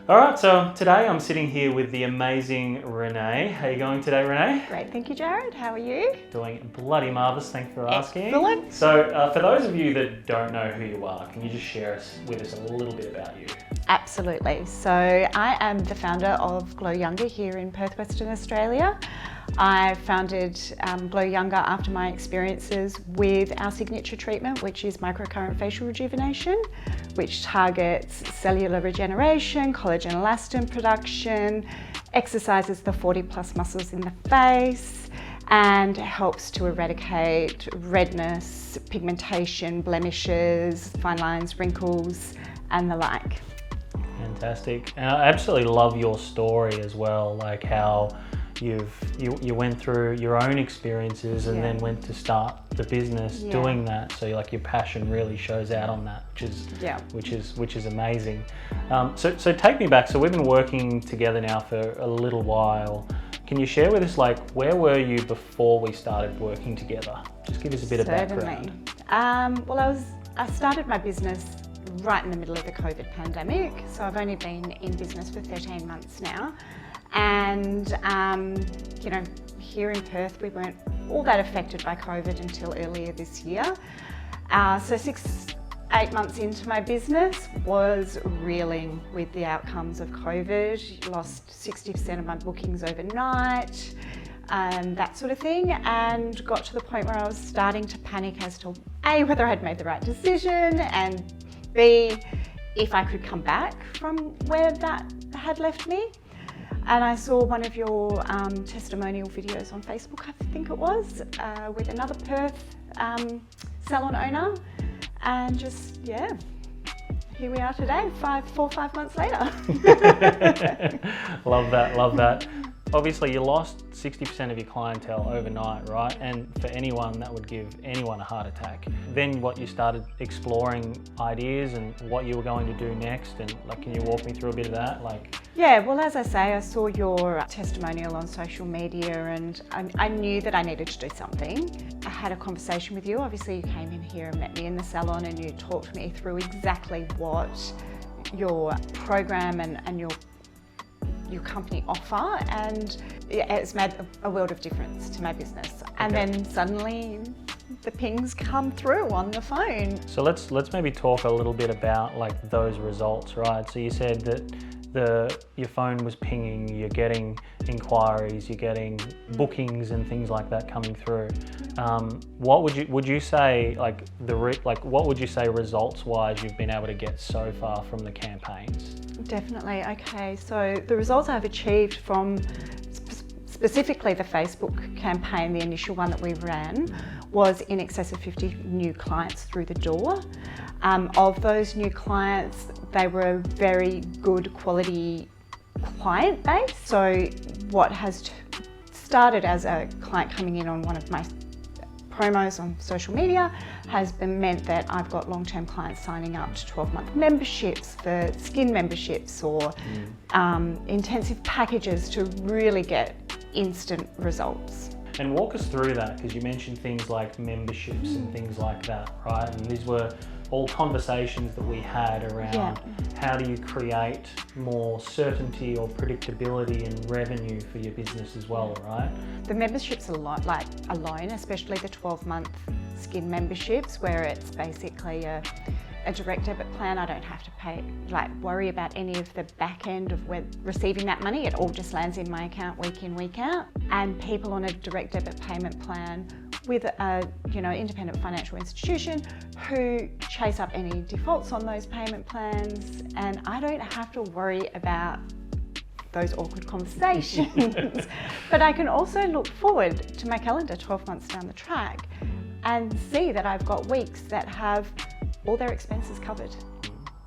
All right, so today I'm sitting here with the amazing Renae. How are you going today, Renae? Great, thank you, Jared. How are you? Doing bloody marvellous, thanks for asking. Excellent. So for those of you that don't know who you are, can you just share with us a little bit about you? Absolutely. So I am the founder of Glow Younger here in Perth, Western Australia. I founded Glow Younger after my experiences with our signature treatment, which is microcurrent facial rejuvenation, which targets cellular regeneration, collagen elastin production, exercises the 40+ muscles in the face, and helps to eradicate redness, pigmentation, blemishes, fine lines, wrinkles, and the like. Fantastic. And I absolutely love your story as well, like how you went through your own experiences and then went to start the business doing that. So like your passion really shows out on that, which is amazing. So take me back. So we've been working together now for a little while. Can you share with us, like, where were you before we started working together? Just give us a bit of background. Well, I started my business right in the middle of the COVID pandemic. So I've only been in business for 13 months now. And, here in Perth, we weren't all that affected by COVID until earlier this year. So 6-8 months into my business was reeling with the outcomes of COVID. Lost 60% of my bookings overnight, that sort of thing, and got to the point where I was starting to panic as to A, whether I'd made the right decision, and B, if I could come back from where that had left me. And I saw one of your testimonial videos on Facebook, I think it was, with another Perth salon owner. And just, here we are today, 5 months later. Love that. Obviously, you lost 60% of your clientele overnight, right? And for anyone, that would give anyone a heart attack. Then you started exploring ideas and what you were going to do next, and like, can you walk me through a bit of that? Yeah, well, as I say, I saw your testimonial on social media and I knew that I needed to do something. I had a conversation with you. Obviously, you came in here and met me in the salon and you talked me through exactly what your program and your company offer, and it's made a world of difference to my business. And then suddenly the pings come through on the phone. So let's maybe talk a little bit about like those results, right? So you said that your phone was pinging, you're getting inquiries, you're getting bookings and things like that coming through. What would you say what would you say results wise you've been able to get so far from the campaigns? Definitely. Okay, so the results I've achieved from specifically the Facebook campaign, the initial one that we ran, was in excess of 50 new clients through the door. Of those new clients, they were a very good quality client base. So what has started as a client coming in on one of my promos on social media has meant that I've got long-term clients signing up to 12-month memberships for skin memberships or intensive packages to really get instant results. And walk us through that, because you mentioned things like memberships and things like that, right? And these were all conversations that we had around how do you create more certainty or predictability in revenue for your business as well, right? The memberships alone, especially the 12-month skin memberships, where it's basically a direct debit plan. I don't have to worry about any of the back end of receiving that money. It all just lands in my account week in, week out. And people on a direct debit payment plan with a independent financial institution who chase up any defaults on those payment plans, and I don't have to worry about those awkward conversations. But I can also look forward to my calendar 12 months down the track and see that I've got weeks that have all their expenses covered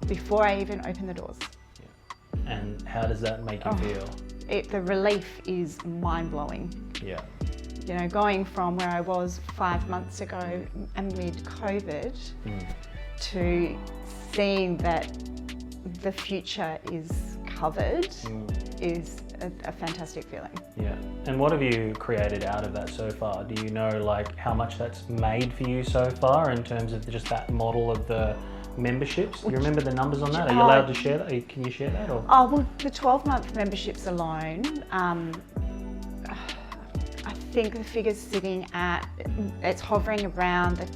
before I even open the doors. Yeah. And how does that make you feel? The relief is mind-blowing. Yeah. Going from where I was 5 months ago amid COVID to seeing that the future is covered is a fantastic feeling. Yeah. And what have you created out of that so far? Do you know like how much that's made for you so far in terms of just that model of the memberships. Do you remember the numbers on that? Are you allowed to share that? Can you share that? Or? Oh, well, the 12-month memberships alone, I think the figure's sitting at, it's hovering around the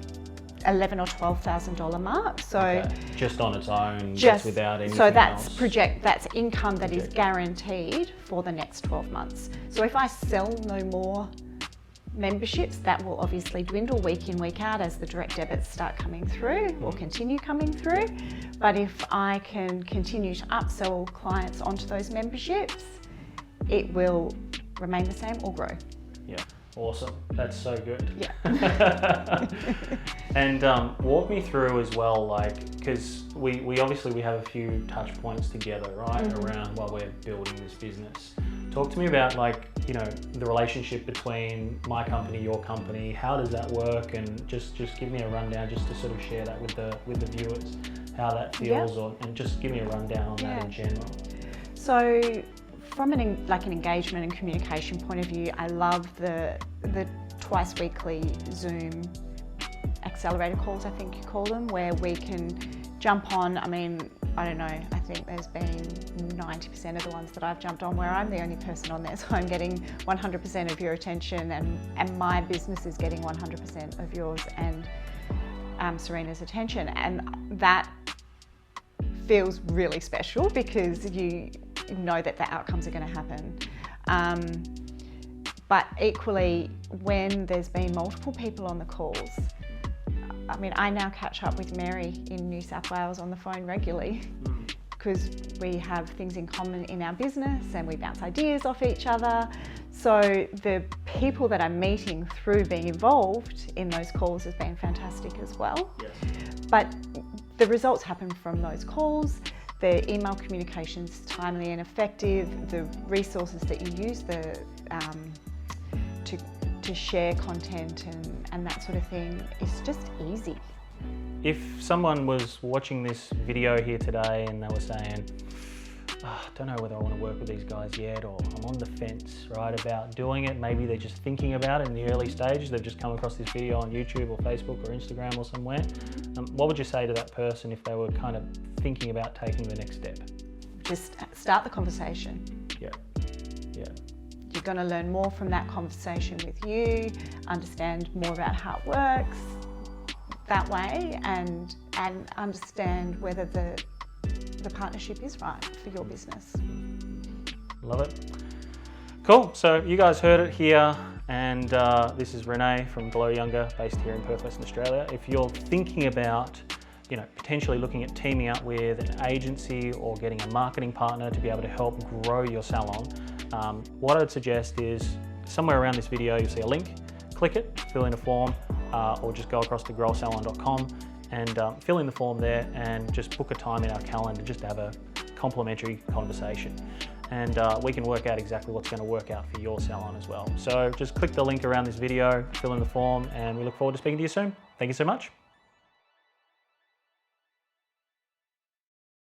$11,000 or $12,000 mark. So okay. Just on its own, just without anything so that's else. That's income that is guaranteed for the next 12 months. So if I sell no more memberships, that will obviously dwindle week in, week out as the direct debits start coming through or continue coming through. But if I can continue to upsell clients onto those memberships, it will remain the same or grow. Yeah, awesome. That's so good. Yeah. And walk me through as well, like, because we obviously have a few touch points together, right, around while we're building this business. Talk to me about, like, you know, the relationship between my company, your company. How does that work? And just give me a rundown, just to sort of share that with the viewers, how that feels, and just give me a rundown on that in general. So, from an engagement and communication point of view, I love the twice weekly Zoom accelerator calls, I think you call them, where we can jump on. I mean, I don't know, I think there's been 90% of the ones that I've jumped on where I'm the only person on there, so I'm getting 100% of your attention, and my business is getting 100% of yours and Serena's attention, and that feels really special because you know that the outcomes are going to happen. But equally, when there's been multiple people on the calls, I mean, I now catch up with Mary in New South Wales on the phone regularly because we have things in common in our business and we bounce ideas off each other. So the people that I'm meeting through being involved in those calls has been fantastic as well. Yes. But the results happen from those calls. The email communication is timely and effective. The resources that you use to share content and that sort of thing is just easy. If someone was watching this video here today and they were saying, I don't know whether I want to work with these guys yet, or I'm on the fence, right, about doing it. Maybe they're just thinking about it in the early stages. They've just come across this video on YouTube or Facebook or Instagram or somewhere. What would you say to that person if they were kind of thinking about taking the next step? Just start the conversation. Yeah. You're going to learn more from that conversation with you, understand more about how it works that way, and understand whether the partnership is right for your business. Love it. Cool, so you guys heard it here, and this is Renae from Glow Younger, based here in Perth, Western Australia. If you're thinking about, you know, potentially looking at teaming up with an agency or getting a marketing partner to be able to help grow your salon, what I'd suggest is somewhere around this video you'll see a link. Click it, fill in a form, or just go across to growsalon.com and fill in the form there and just book a time in our calendar just to have a complimentary conversation. And we can work out exactly what's going to work out for your salon as well. So just click the link around this video, fill in the form, and we look forward to speaking to you soon. Thank you so much.